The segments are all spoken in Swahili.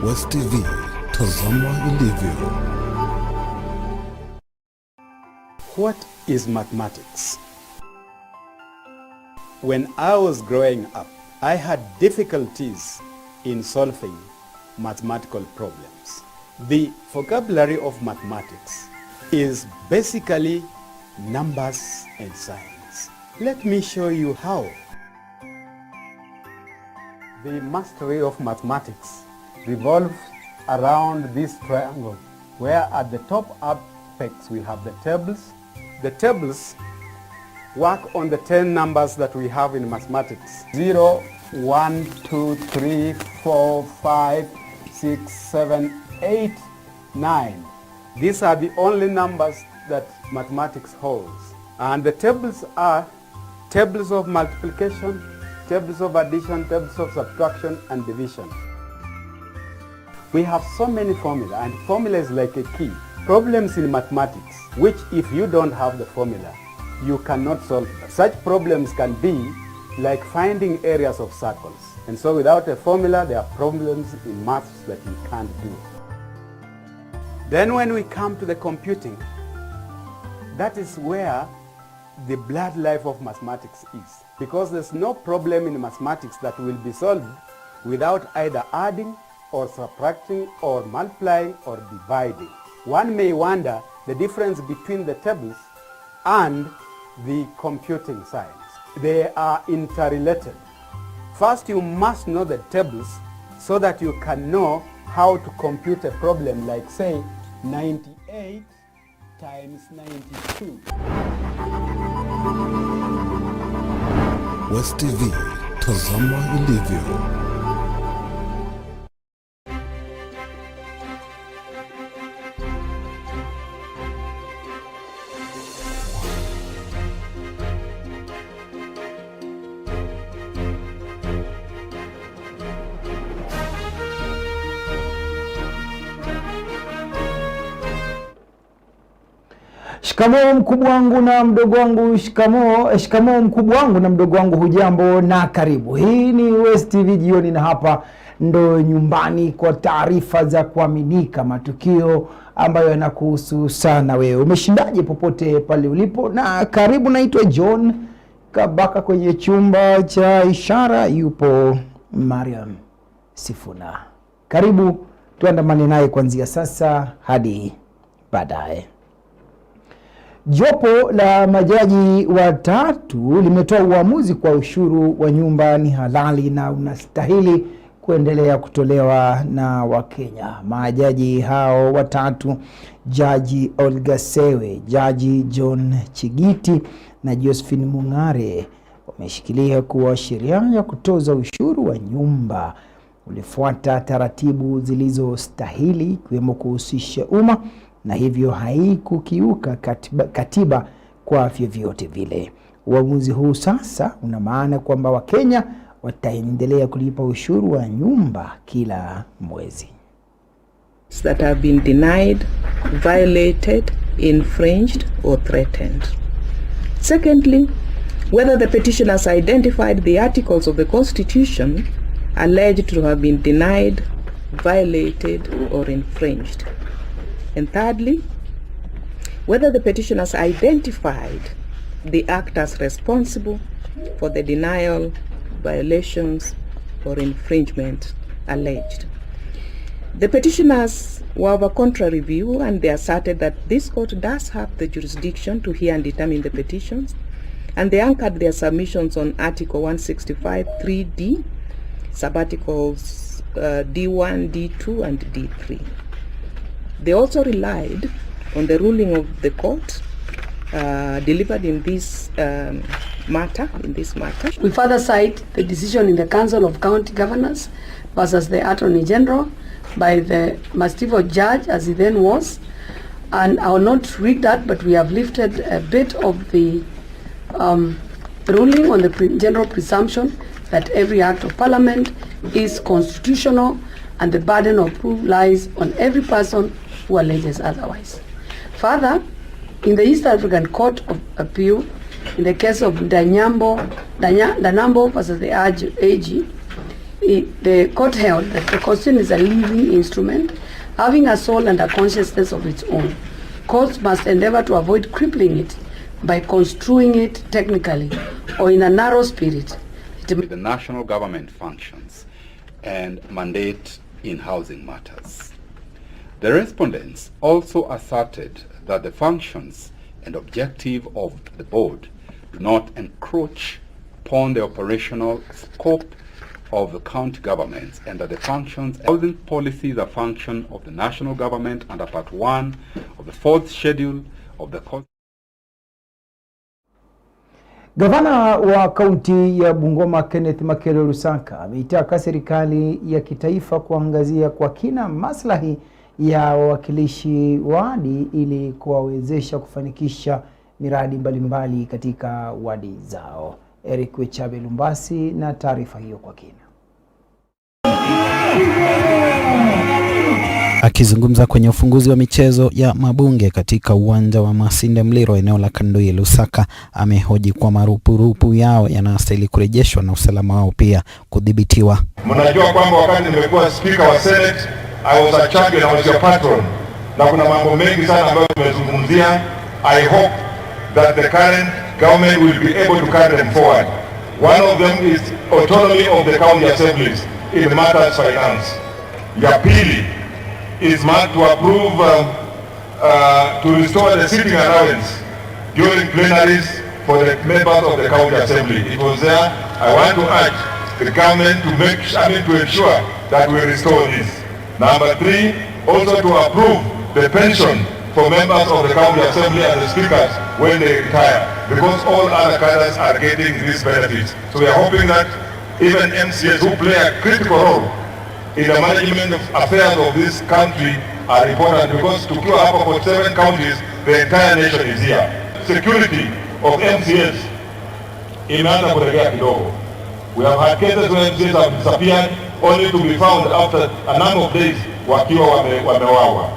Westv, tazama ilivyo. What is mathematics? When I was growing up, I had difficulties in solving mathematical problems. The vocabulary of mathematics is basically numbers and signs. Let me show you how. The mastery of mathematics revolves around this triangle, where at the top apex we have the tables. The tables work on the 10 numbers that we have in mathematics. 0, 1, 2, 3, 4, 5, 6, 7, 8, 9. These are the only numbers that mathematics holds. And the tables are tables of multiplication, tables of addition, tables of subtraction and division. We have so many formula, and formula is like a key. Problems in mathematics, which if you don't have the formula, you cannot solve them. Such problems can be like finding areas of circles. And so without a formula, there are problems in maths that you can't do. Then when we come to the computing, that is where the blood life of mathematics is. Because there's no problem in mathematics that will be solved without either adding or subtracting or multiplying or dividing. One may wonder the difference between the tables and the computing science. They are interrelated. First, you must know the tables so that you can know how to compute a problem like, say, 98 times 92. Westv, tazama ilivyo. Shikamoo mkubwa wangu na mdogo wangu, shikamoo mkubwa wangu na mdogo wangu, hujambo na karibu. Hii ni Westv Jioni na hapa ndo nyumbani kwa taarifa za kuaminika, matukio ambayo yanakuhusu sana wewe. Umeshindaje popote pale ulipo? Na karibu, naitwa John Kabaka. Kwenye chumba cha ishara yupo Mariam Sifuna. Karibu tuandamane naye kuanzia sasa hadi baadaye. Jopo la majaji watatu limetoa uamuzi kwa ushuru wa nyumba ni halali na unastahili kuendelea kutolewa na Wakenya. Majaji hao watatu, Jaji Olga Sewe, Jaji John Chigiti na Josephine Mungare, wameshikilia kuwa sheria ya kutoza ushuru wa nyumba ulifuata taratibu zilizostahili, ikiwemo kuhusisha umma, na hivyo haikukiuka katiba kwa vyovyote vile. Uamuzi huu sasa una maana kwamba Wakenya wataendelea kulipa ushuru wa nyumba kila mwezi. That have been denied, violated, infringed or threatened. Secondly, whether the petitioners identified the articles of the Constitution alleged to have been denied, violated or infringed. And thirdly, whether the petitioners identified the actors responsible for the denial, violations, or infringement alleged. The petitioners were of a contrary view, and they asserted that this court does have the jurisdiction to hear and determine the petitions, and they anchored their submissions on Article 165 3D, subarticles D1, D2, and D3. They also relied on the ruling of the court delivered in this matter. We further cite the decision in the Council of County Governors versus the Attorney General by the mastivo judge, as he then was, and I will not read that, but we have lifted a bit of the ruling on the general presumption that every act of parliament is constitutional and the burden of proof lies on every person who alleges otherwise. Further, in the East African Court of Appeal, in the case of Danambo versus the AG, the court held that the Constitution is a living instrument, having a soul and a consciousness of its own. Courts must endeavor to avoid crippling it by construing it technically or in a narrow spirit. The national government functions and mandate in housing matters. The respondents also asserted that the functions and objective of the board do not encroach upon the operational scope of the county governments, and that the functions and housing policy is a function of the national government under Part 1 of the 4th schedule of the Constitution. Gavana wa kaunti ya Bungoma Kenneth Makelo Lusaka ameitaka serikali ya kitaifa kuangazia kwa kina maslahi ya wawakilishi wadi ili kuwawezesha kufanikisha miradi mbalimbali katika wadi zao. Eric Wechabe Lumbasi na taarifa hiyo kwa kina. Akizungumza kwenye ufunguzi wa michezo ya mabunge katika uwanja wa Masinde Mliro eneo la Kanduyi, Lusaka amehoji kwa marupurupu yao yanastahili kurejeshwa na usalama wao pia kudhibitiwa. Mnajua kwamba wakati nimekuwa speaker wa Senate, I was a champion, I was your patron. Na kuna mambo mengi sana ambayo tumezungumzia. I hope that the current government will be able to carry them forward. One of them is autonomy of the county assemblies in matters finance. Ya pili is to approve to restore the sitting allowance during plenaries for the members of the county assembly. It was there. I want to urge the government to ensure that we restore this. Number 3, also to approve the pension for members of the county assembly and the speakers when they retire, because all other cadres are getting these benefits. So we are hoping that even MCAs who play a critical role in the management of affairs of this country are important, because to kill up about 7 counties, the entire nation is here. Security of MCAs imeanza kuregea kidogo. We have had cases where MCAs have disappeared only to be found after a number of days wakiwa wamewawa.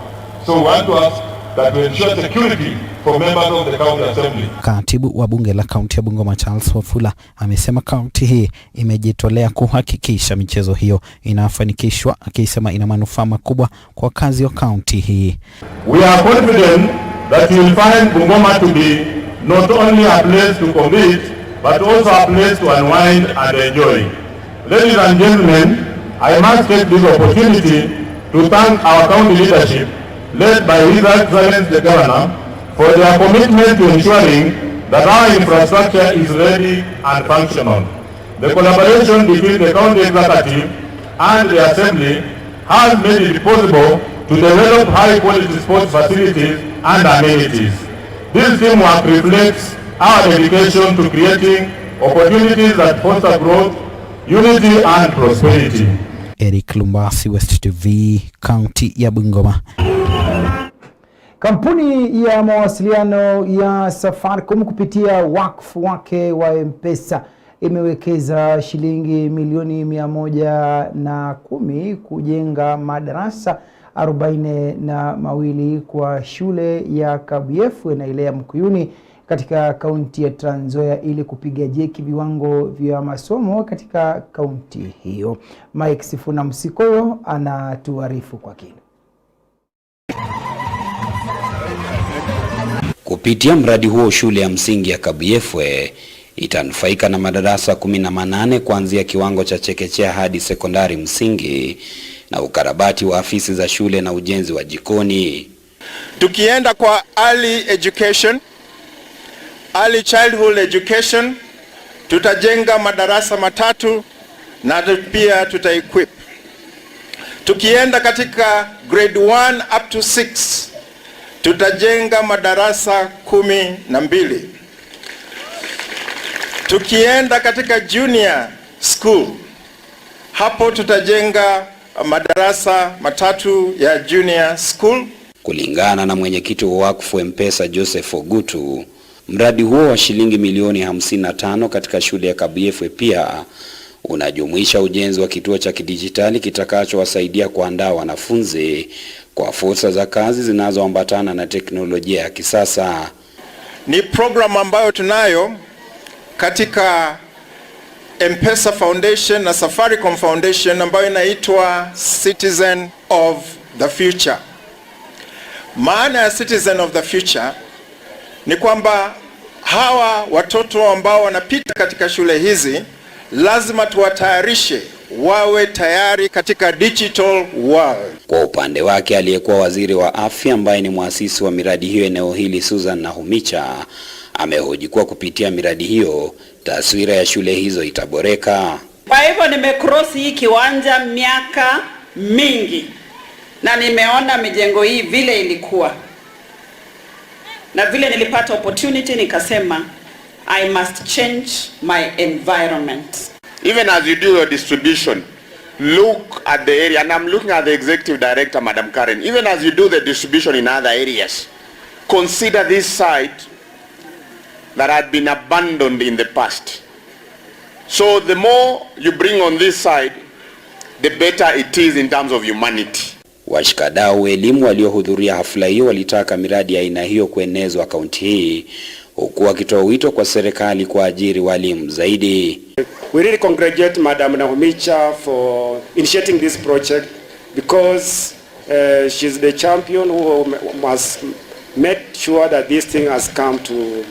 So we want to ask that we ensure security for members of the county assembly. Katibu wa bunge la kaunti ya Bungoma Charles Wafula amesema kaunti hii imejitolea kuhakikisha michezo hiyo inafanikishwa, akisema ina manufaa makubwa kwa kazi wa kaunti hii. We are confident that you will find Bungoma to be not only a place to compete but also a place to unwind and enjoy. Ladies and gentlemen, I must take this opportunity to thank our county leadership led by His Excellency the Governor for their commitment to ensuring that our infrastructure is ready and functional. The collaboration between the county executive and the assembly has made it possible to develop high-quality sports facilities and amenities. This teamwork reflects our dedication to creating opportunities that foster growth, unity and prosperity. Eric Lumbasi, Westv, kaunti ya Bungoma. Kampuni ya mawasiliano ya Safaricom kupitia wakfu wake wa M-Pesa imewekeza shilingi milioni 110 kujenga madarasa 42 kwa shule ya Kabiefu na ile ya Mkuyuni katika kaunti ya Trans Nzoia ili kupiga jeki viwango vya masomo katika kaunti hiyo. Mike Sifuna Msikoyo anatuarifu kwa kina. Kupitia mradi huo, shule ya msingi ya Kabiefu itanufaika na madarasa 18 kuanzia kiwango cha chekechea hadi sekondari msingi na ukarabati wa afisi za shule na ujenzi wa jikoni. Tukienda kwa early education, early childhood education, tutajenga madarasa 3 na pia tutaequip. Tukienda katika grade 1 up to 6, tutajenga madarasa 12. Tukienda katika junior school, hapo tutajenga madarasa 3 ya junior school. Kulingana na mwenyekiti wa wakfu M-Pesa Joseph Ogutu, mradi huo wa shilingi milioni 55 katika shule ya Kabiefu pia unajumuisha ujenzi wa kituo cha kidijitali kitakachowasaidia kuandaa wanafunzi kwa fursa za kazi zinazoambatana na teknolojia ya kisasa. Ni program ambayo tunayo katika M-Pesa Foundation na Safaricom Foundation ambayo inaitwa Citizen of the Future. Maana ya Citizen of the Future ni kwamba hawa watoto ambao wanapita katika shule hizi lazima tuwatayarishe wawe tayari katika digital world. Kwa upande wake aliyekuwa waziri wa afya ambaye ni muasisi wa miradi hiyo eneo hili Susan Nahumicha amehoji kuwa kupitia miradi hiyo taswira ya shule hizo itaboreka. Kwa hivyo nimecross hii kiwanja miaka mingi na nimeona mijengo hii vile ilikuwa. Na vile nilipata opportunity nikasema I must change my environment. Even as you do your distribution, look at the area, and I'm looking at the executive director, Madam Karen, even as you do the distribution in other areas, consider this site that had been abandoned in the past. So the more you bring on this side, the better it is in terms of humanity. Washikadau elimu waliohudhuria hafla hiyo walitaka miradi ya aina hiyo kuenezwa kaunti hii, huku wakitoa wito kwa serikali kwa ajiri walimu zaidi. We really congratulate Madam Nahumicha for initiating this project because she's the champion who must make sure that this thing has come to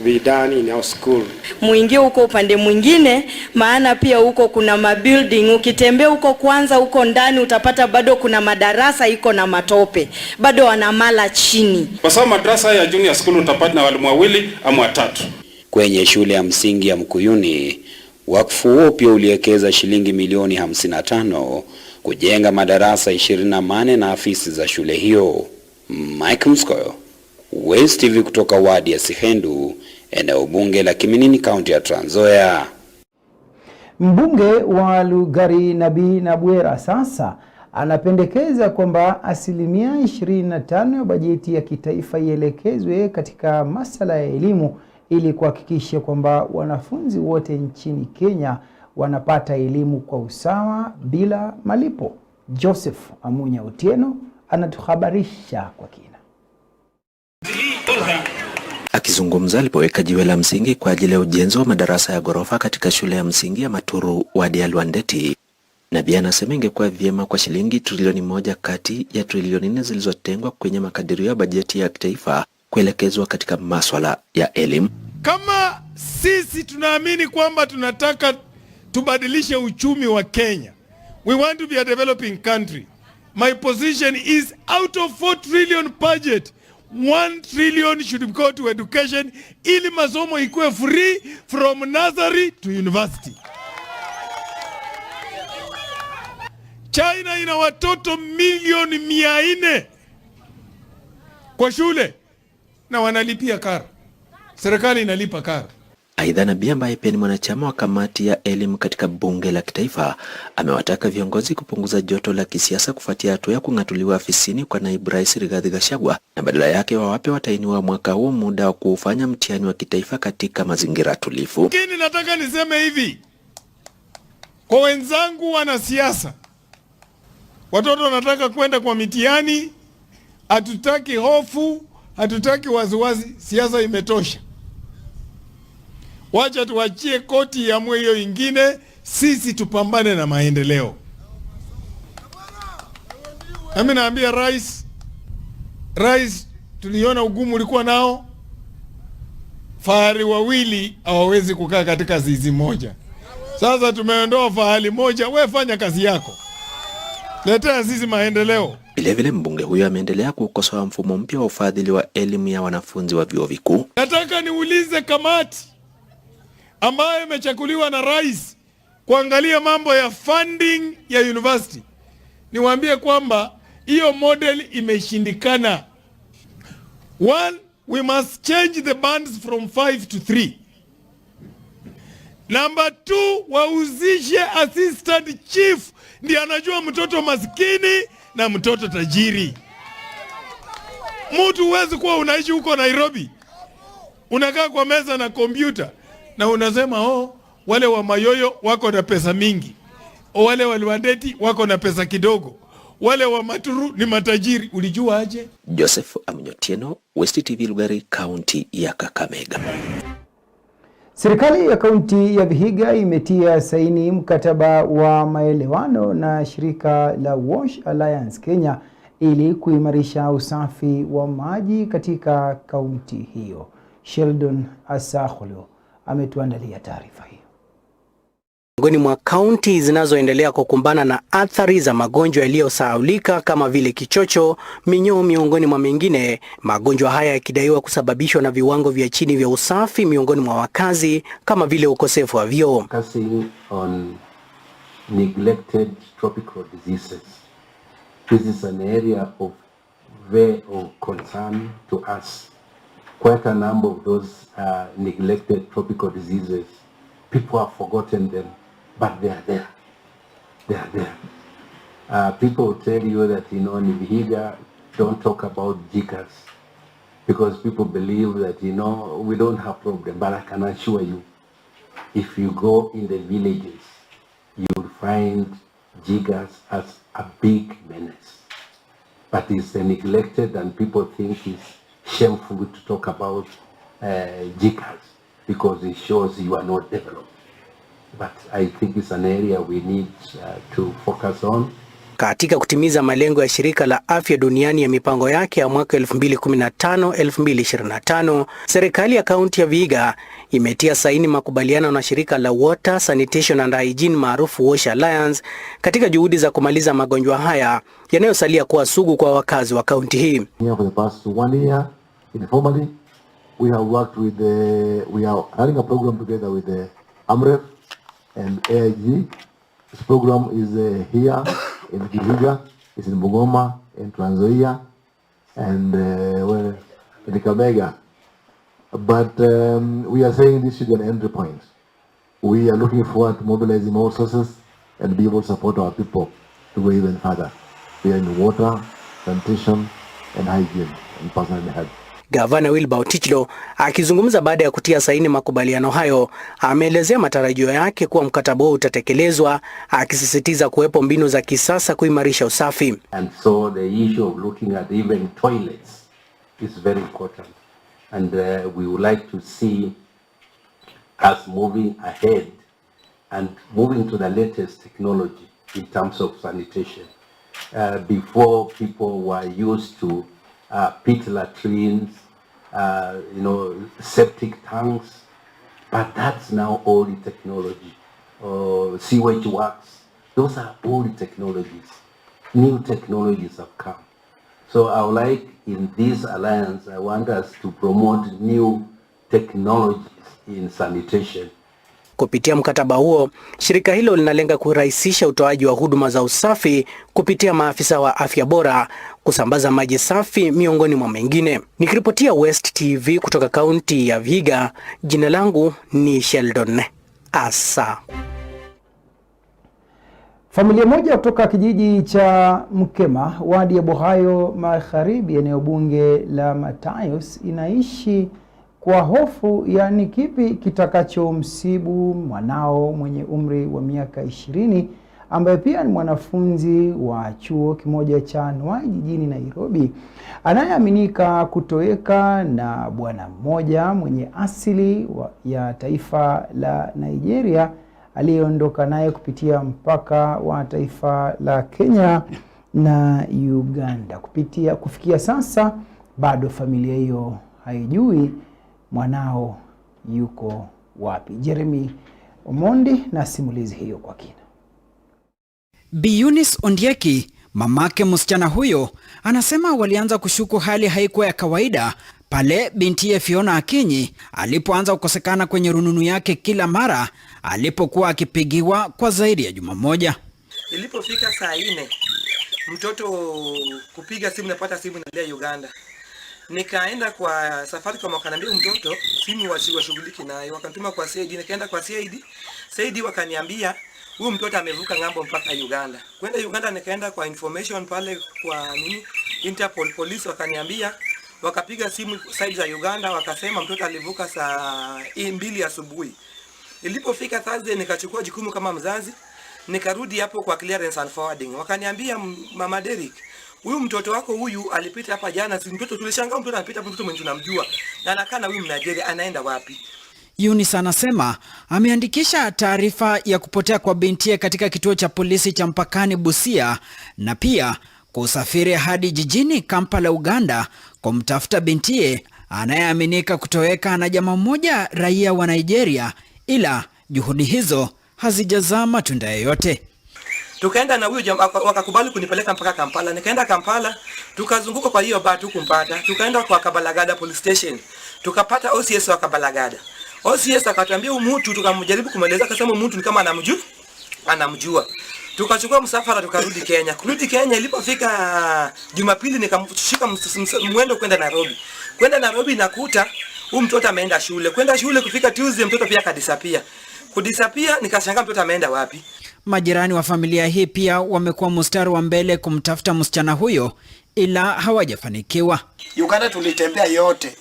be done in our school. Muingie huko upande mwingine, maana pia huko kuna mabuilding. Ukitembea huko kwanza huko ndani utapata bado kuna madarasa iko na matope, bado wanamala chini. Kwa sababu madrasa ya junior school utapata na walimu wawili ama watatu. Kwenye shule ya msingi ya Mkuyuni, wakfu huo pia uliwekeza shilingi milioni 55 kujenga madarasa 28 na afisi za shule hiyo. Mike Mskoyo, Westv kutoka wadi ya Sihendu, eneo bunge la Kiminini, kaunti ya Trans Nzoia. Mbunge wa Lugari Nabii Nabwera sasa anapendekeza kwamba 25% ya bajeti ya kitaifa ielekezwe katika masuala ya elimu ili kuhakikisha kwamba wanafunzi wote nchini Kenya wanapata elimu kwa usawa bila malipo. Joseph Amunya Otieno anatuhabarisha kwa kina. Akizungumza alipoweka jiwe la msingi kwa ajili ya ujenzi wa madarasa ya ghorofa katika shule ya msingi ya Maturu wadi ya Lwandeti, Nabii anasema ingekuwa vyema kwa shilingi trilioni 1 kati ya trilioni 4 zilizotengwa kwenye makadirio ya bajeti ya kitaifa kuelekezwa katika masuala ya elimu. Kama sisi tunaamini kwamba tunataka tubadilishe uchumi wa Kenya, we want to be a developing country, my position is out of 4 trillion budget, 1 trillion should go to education ili masomo ikuwe free from nursery to university. China ina watoto milioni 400 kwa shule na wanalipia karo. Serikali inalipa karo. Aidha, Nabii ambaye pia ni mwanachama wa kamati ya elimu katika bunge la kitaifa amewataka viongozi kupunguza joto la kisiasa kufuatia hatua ya kung'atuliwa afisini kwa naibu rais Rigathi Gachagua na badala yake wawape watainiwa mwaka huu muda wa kufanya mtihani wa kitaifa katika mazingira tulivu. Lakini nataka niseme hivi kwa wenzangu wanasiasa, watoto wanataka kwenda kwa mitihani, hatutaki hofu, hatutaki waziwazi, siasa imetosha. Wacha tuachie koti ya hiyo ingine, sisi tupambane na maendeleo. Nami naambia rais, tuliona ugumu ulikuwa nao. Fahari wawili hawawezi kukaa katika zizi moja. Sasa tumeondoa fahali moja, wewe fanya kazi yako. Letea sisi maendeleo. Vilevile mbunge huyo ameendelea kukosoa mfumo mpya wa ufadhili wa elimu ya wanafunzi wa vyuo vikuu. Nataka niulize kamati ambayo imechakuliwa na rais kuangalia mambo ya funding ya university, niwaambie kwamba hiyo model imeshindikana. 1, we must change the bands from 5 to 3. Number 2, wauzishe assistant chief ndiye anajua mtoto maskini na mtoto tajiri. Mtu huwezi kuwa unaishi huko Nairobi, unakaa kwa meza na kompyuta na unasema wale wa Mayoyo wako na pesa mingi, wale wa Lwandeti wako na pesa kidogo, wale wa Maturu ni matajiri. Ulijua aje? Joseph Amunyotieno, Westv Lugari, kaunti ya Kakamega. Serikali ya kaunti ya Vihiga imetia saini mkataba wa maelewano na shirika la Wash Alliance Kenya ili kuimarisha usafi wa maji katika kaunti hiyo. Sheldon Asakholo ametuandalia taarifa hiyo. Miongoni mwa kaunti zinazoendelea kukumbana na athari za magonjwa yaliyosahaulika kama vile kichocho, minyoo miongoni mwa mengine, magonjwa haya yakidaiwa kusababishwa na viwango vya chini vya usafi miongoni mwa wakazi kama vile ukosefu wa vyoo. Focusing on neglected tropical diseases. This is an area of very concern to us. Quite a number of those neglected tropical diseases, people have forgotten them, but they are there. They are there. People will tell you that, in Vihiga, don't talk about jiggers, because people believe that, we don't have problem. But I can assure you, if you go in the villages, you will find jiggers as a big menace. But it's neglected, and people think it's shameful to talk about jiggers because it shows you are not developed. But I think it's an area we need to focus on. Katika kutimiza malengo ya shirika la afya duniani ya mipango yake ya mwaka 2015-2025, serikali ya kaunti ya Vihiga imetia saini makubaliano na shirika la Water, Sanitation and Hygiene maarufu Wash Alliance katika juhudi za kumaliza magonjwa haya yanayosalia kuwa sugu kwa wakazi wa kaunti hii. For the past 1 year, informally, we have worked with we are running a program together with the AMREF and AIG. This program is here in Vihiga, it's in Bungoma, in Trans Nzoia, and in Kabaka. But we are saying this should be an entry point. We are looking forward to mobilizing more resources and be able to support our people to go even further. We are in water, sanitation, and hygiene, and personal health. Gavana Wilbur Otichlo akizungumza baada ya kutia saini makubaliano hayo, ameelezea matarajio yake kuwa mkataba huo utatekelezwa, akisisitiza kuwepo mbinu za kisasa kuimarisha usafi. And so the issue of looking at even toilets is very important, and we would like to see us moving ahead and moving to the latest technology in terms of sanitation. Before, people were used to pit latrines, septic tanks, but that's now old technology. Sewage works, those are old technologies. New technologies have come. So I would like, in this alliance, I want us to promote new technologies in sanitation. Kupitia mkataba huo, shirika hilo linalenga kurahisisha utoaji wa huduma za usafi kupitia maafisa wa afya bora, kusambaza maji safi miongoni mwa mengine. Nikiripotia West TV kutoka kaunti ya Vihiga, jina langu ni Sheldon Asa. Familia moja kutoka kijiji cha Mkema, wadi ya Bohayo Magharibi, eneo bunge la Matayos, inaishi kwa hofu ya ni kipi kitakachomsibu mwanao mwenye umri wa miaka 20 ambaye pia ni mwanafunzi wa chuo kimoja cha Nwai jijini Nairobi, anayeaminika kutoweka na bwana mmoja mwenye asili ya taifa la Nigeria aliyeondoka naye kupitia mpaka wa taifa la Kenya na Uganda. Kufikia sasa bado familia hiyo haijui mwanao yuko wapi. Jeremy Omondi na simulizi hiyo kwa kina. Bi Eunice Ondieki, mamake msichana huyo, anasema walianza kushuku hali haikuwa ya kawaida pale bintiye Fiona Akinyi alipoanza kukosekana kwenye rununu yake kila mara alipokuwa akipigiwa kwa zaidi ya juma moja. Ilipofika saa 4 mtoto kupiga simu, napata simu inalia Uganda. Nikaenda kwa safari kwa wakaniambia mtoto simu washughuliki nayo, wakantuma kwa CID. Nikaenda kwa CID wakaniambia huyu mtoto amevuka ngambo mpaka Uganda. Kwenda Uganda nikaenda kwa information pale kwa Interpol police, wakaniambia, wakapiga simu side za Uganda, wakasema mtoto alivuka saa 2 asubuhi. Ilipofika Thursday nikachukua jukumu kama mzazi, nikarudi hapo kwa clearance and forwarding. Wakaniambia, Mama Derek, huyu mtoto wako huyu alipita hapa jana. Si mtoto, tulishangaa mtoto anapita, mtoto mwenye tunamjua na anakaa na huyu Mnigeria, anaenda wapi? Eunice anasema ameandikisha taarifa ya kupotea kwa bintiye katika kituo cha polisi cha mpakani Busia na pia kusafiri hadi jijini Kampala, Uganda kumtafuta bintiye anayeaminika kutoweka na jamaa mmoja raia wa Nigeria, ila juhudi hizo hazijazaa matunda yoyote. Tukaenda na huyo jamaa wakakubali kunipeleka mpaka Kampala. Nikaenda Kampala, tukazunguka kwa hiyo bar tukumpata. Tukaenda kwa Kabalagada police station. Tukapata OCS wa Kabalagada. OCS akatuambia mtu, tukamjaribu kumweleza akasema mtu ni kama anamjua. Tukachukua msafara tukarudi Kenya. Kurudi Kenya ilipofika Jumapili nikamshika mwendo kwenda Nairobi. Kwenda Nairobi nakuta huyu mtoto ameenda shule. Kwenda shule kufika Tuesday mtoto pia kadisapia. Kudisapia nikashangaa mtoto ameenda wapi? Majirani wa familia hii pia wamekuwa mstari wa mbele kumtafuta msichana huyo ila hawajafanikiwa. Uganda tulitembea yote.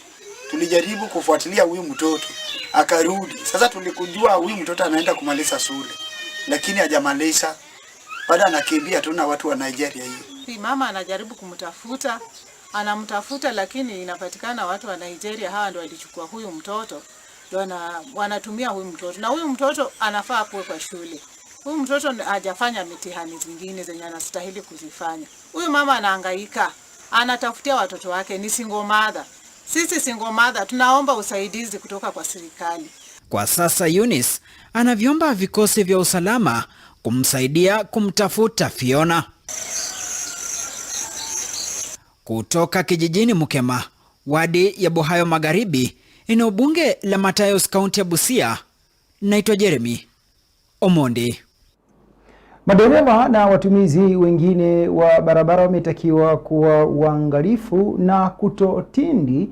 Tulijaribu kufuatilia huyu mtoto. Akarudi. Sasa tulikujua huyu mtoto anaenda kumaliza shule. Lakini hajamaliza. Bado anakimbia tu na watu wa Nigeria hiyo. Mama anajaribu kumtafuta, anamtafuta lakini inapatikana watu wa Nigeria hawa ndio walichukua huyu mtoto. Ndio wanatumia huyu mtoto. Na huyu mtoto anafaa kuwe kwa shule. Huyu mtoto hajafanya mitihani zingine zenye anastahili kuzifanya. Huyu mama anahangaika, anatafutia watoto wake, ni single mother. Sisi single mother tunaomba usaidizi kutoka kwa serikali. Kwa sasa Eunice anaviomba vikosi vya usalama kumsaidia kumtafuta Fiona. Kutoka kijijini Mukema, wadi ya Bohayo Magharibi, eneo bunge la Matayos, kaunti ya Busia, naitwa Jeremy Omondi. Madereva na watumizi wengine wa barabara wametakiwa kuwa uangalifu na kutotindi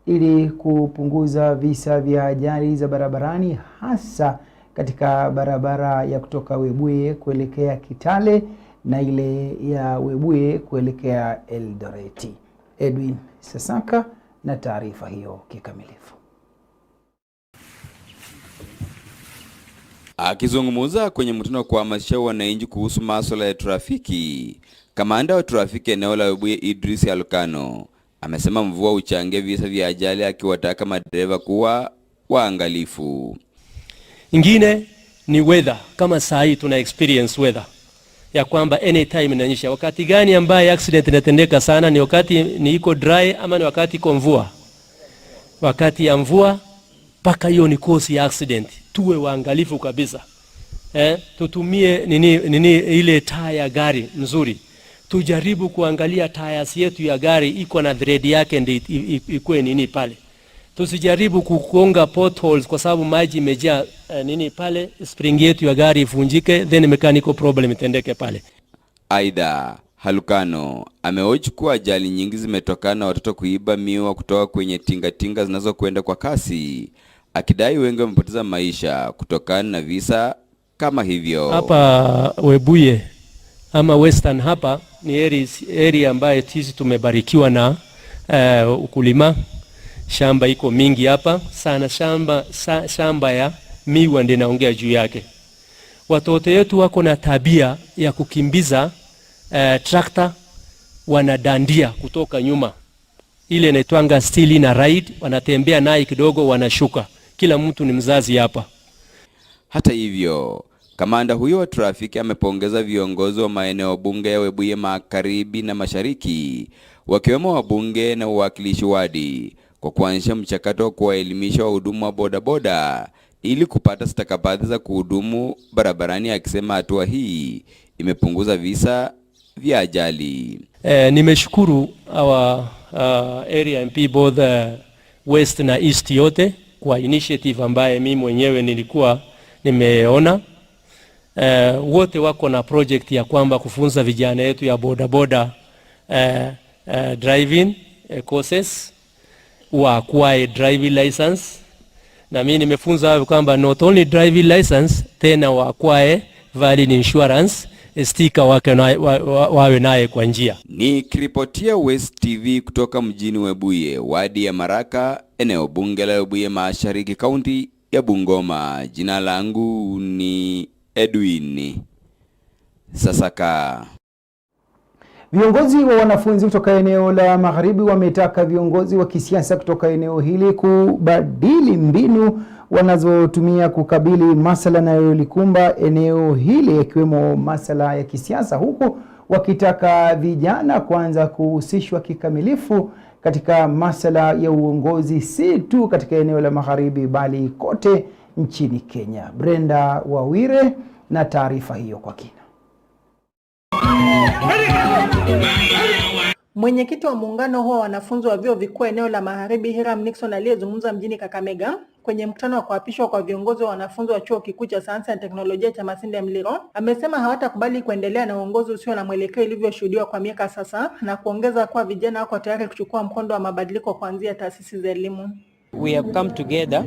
ili kupunguza visa vya ajali za barabarani, hasa katika barabara ya kutoka Webuye kuelekea Kitale na ile ya Webuye kuelekea Eldoreti. Edwin Sasaka na taarifa hiyo kikamilifu. Akizungumza kwenye mkutano wa kuhamasisha wananchi kuhusu masuala ya trafiki, kamanda wa trafiki eneo la Webuye Idris Alkano amesema mvua huchangia visa vya ajali, akiwataka madereva kuwa waangalifu. Ingine ni weather, kama saa hii tuna experience weather ya kwamba anytime inanyesha. Wakati gani ambaye accident inatendeka sana? Ni wakati ni iko dry ama ni wakati iko mvua? Wakati ya mvua paka hiyo ni cause ya accident. Tuwe waangalifu kabisa. Tutumie nini ile taa ya gari nzuri. Tujaribu kuangalia tires yetu ya gari iko na thread yake ndio ikuwe nini pale. Tusijaribu kukonga potholes kwa sababu maji imejaa nini pale, spring yetu ya gari ifunjike, then mechanical problem itendeke pale. Aidha, Halukano ameoji kuwa ajali nyingi zimetokana na watoto kuiba miwa kutoka kwenye tingatinga zinazokwenda kwa kasi, akidai wengi wamepoteza maisha kutokana na visa kama hivyo. Hapa Webuye ama Western hapa ni area ambayo sisi tumebarikiwa na ukulima. Shamba iko mingi hapa sana, shamba ya miwa ndio naongea juu yake. Watoto wetu wako na tabia ya kukimbiza tractor, wanadandia kutoka nyuma, ile inaitwanga steal na ride, wanatembea naye kidogo wanashuka. Kila mtu ni mzazi hapa. Hata hivyo, kamanda huyo wa trafiki amepongeza viongozi wa maeneo bunge ya Webuye Magharibi na Mashariki, wakiwemo wabunge na uwakilishi wadi, kwa kuanzisha mchakato wa kuwaelimisha wahudumu wa bodaboda ili kupata stakabadhi za kuhudumu barabarani, akisema hatua hii imepunguza visa vya ajali. Nimeshukuru our area MP both West na East yote kwa initiative ambaye mimi mwenyewe nilikuwa nimeona. Wote wako na project ya kwamba kufunza vijana yetu ya bodaboda driving courses wa acquire driving license, na mimi nimefunza kwamba not only driving license, tena wa acquire valid insurance sticker wake wawe naye kwa njia. Ni kiripotia West TV kutoka mjini Webuye, wadi ya Maraka, eneo bunge la Webuye Mashariki, kaunti ya Bungoma. Jina langu ni Edwin Sasaka. Viongozi wa wanafunzi kutoka eneo la Magharibi wametaka viongozi wa kisiasa kutoka eneo hili kubadili mbinu wanazotumia kukabili masala yanayolikumba eneo hili, yakiwemo masala ya kisiasa, huku wakitaka vijana kuanza kuhusishwa kikamilifu katika masala ya uongozi, si tu katika eneo la Magharibi bali kote nchini Kenya. Brenda Wawire na taarifa hiyo kwa kina. Mwenyekiti wa muungano huo wa wanafunzi wa vyuo vikuu eneo la Magharibi, Hiram Nixon, aliyezungumza mjini Kakamega kwenye mkutano wa kuapishwa kwa viongozi wa wanafunzi wa chuo kikuu cha sayansi na teknolojia cha Masinde Muliro, amesema hawatakubali kuendelea na uongozi usio na mwelekeo ilivyoshuhudiwa kwa miaka sasa, na kuongeza kuwa vijana wako tayari kuchukua mkondo wa mabadiliko kuanzia taasisi za elimu. We have come together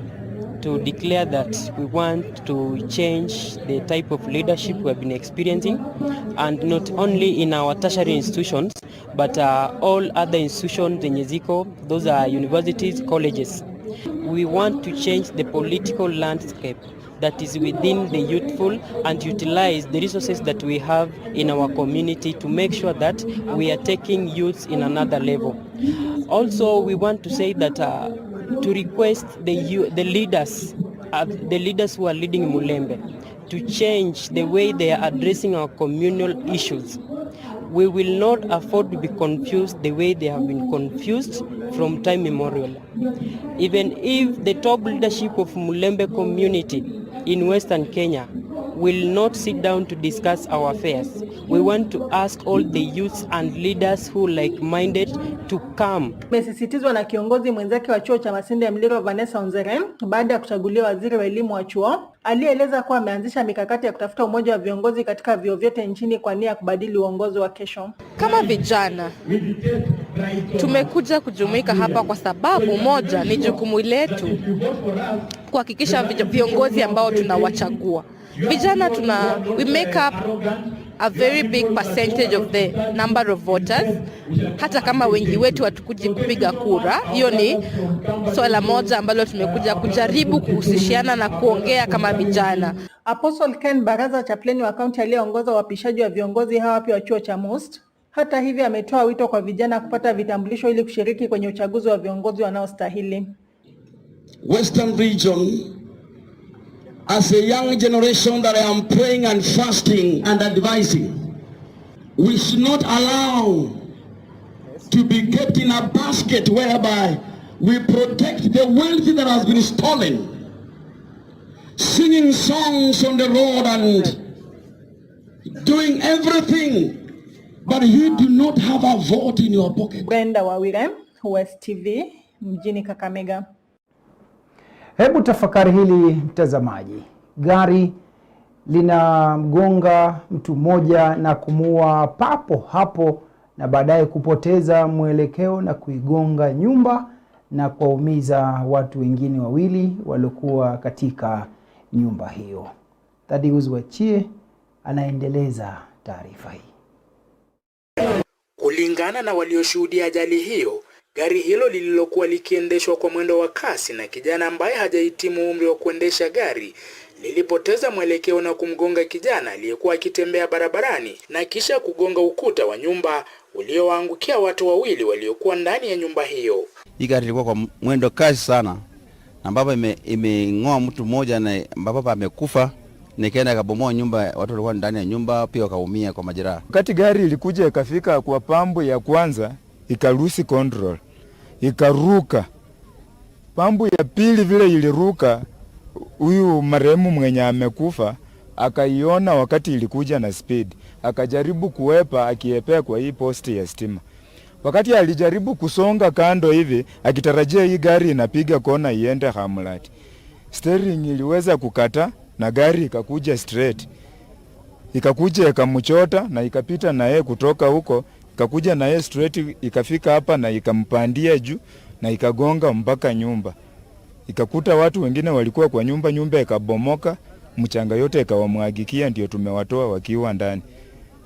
to declare that we want to change the type of leadership we have been experiencing, and not only in our tertiary institutions but all other institutions zenye ziko, those are universities, colleges. We want to change the political landscape that is within the youthful and utilize the resources that we have in our community to make sure that we are taking youths in another level. Also, we want to say that to request the leaders who are leading Mulembe to change the way they are addressing our communal issues. We will not afford to be confused the way they have been confused from time immemorial. Even if the top leadership of Mulembe community in Western Kenya will not sit down to discuss our affairs, we want to ask all the youths and leaders who like-minded to come. Mesisitizwa na kiongozi mwenzake wa chuo cha Masinde Muliro, Vanessa Onzere, baada ya kuchaguliwa waziri wa elimu wa chuo, alieleza kuwa ameanzisha mikakati ya kutafuta umoja wa viongozi katika vyuo vyote nchini kwa nia ya kubadili uongozi wa kesho. Kama vijana tumekuja kujumuika hapa kwa sababu moja, ni jukumu letu kuhakikisha viongozi ambao tunawachagua. Vijana we make up a very big percentage of the number of voters. Hata kama wengi wetu hatukuji kupiga kura, hiyo ni swala moja ambalo tumekuja kujaribu kuhusishiana na kuongea kama vijana. Apostle Ken Baraza, chaplain wa kaunti aliyeongoza uapishaji wa viongozi hawa pia wa chuo cha Most, hata hivyo ametoa wito kwa vijana kupata vitambulisho ili kushiriki kwenye uchaguzi wa viongozi wanaostahili. Western region, as a young generation that I am praying and fasting and advising, we should not allow to be kept in a basket whereby we protect the wealth that has been stolen, singing songs on the road and doing everything, but you do not have a vote in your pocket. Brenda Wawire, Westv, mjini Kakamega. Hebu tafakari hili mtazamaji. Gari linamgonga mtu mmoja na kumuua papo hapo, na baadaye kupoteza mwelekeo na kuigonga nyumba na kuwaumiza watu wengine wawili waliokuwa katika nyumba hiyo. Thaddeus Wachie anaendeleza taarifa hii. Kulingana na walioshuhudia ajali hiyo, gari hilo lililokuwa likiendeshwa kwa mwendo wa kasi na kijana ambaye hajahitimu umri wa kuendesha gari lilipoteza mwelekeo na kumgonga kijana aliyekuwa akitembea barabarani na kisha kugonga ukuta wa nyumba uliowaangukia watu wawili waliokuwa ndani ya nyumba hiyo. Hii gari ilikuwa kwa mwendo kasi sana, ambapo imeng'oa mtu mmoja na ambapo amekufa, nikaenda kabomoa nyumba, watu walikuwa ndani ya nyumba pia wakaumia kwa majeraha. Wakati gari ilikuja ikafika kwa pambu ya kwanza, ikarusi control, ikaruka. Pambu ya pili vile iliruka, huyu marehemu mwenye amekufa akaiona wakati ilikuja na speed, akajaribu kuepa akiepea kwa hii posti ya stima. Wakati alijaribu kusonga kando hivi akitarajia hii gari inapiga kona iende Hamlet, steering iliweza kukata na gari ikakuja straight, ikakuja ikamchota na ikapita na yeye kutoka huko, ikakuja na yeye straight ikafika hapa na ikampandia juu na ikagonga mpaka nyumba. Ikakuta watu wengine walikuwa kwa nyumba, nyumba ikabomoka, mchanga yote ikawamwagikia, ndio tumewatoa wakiwa ndani.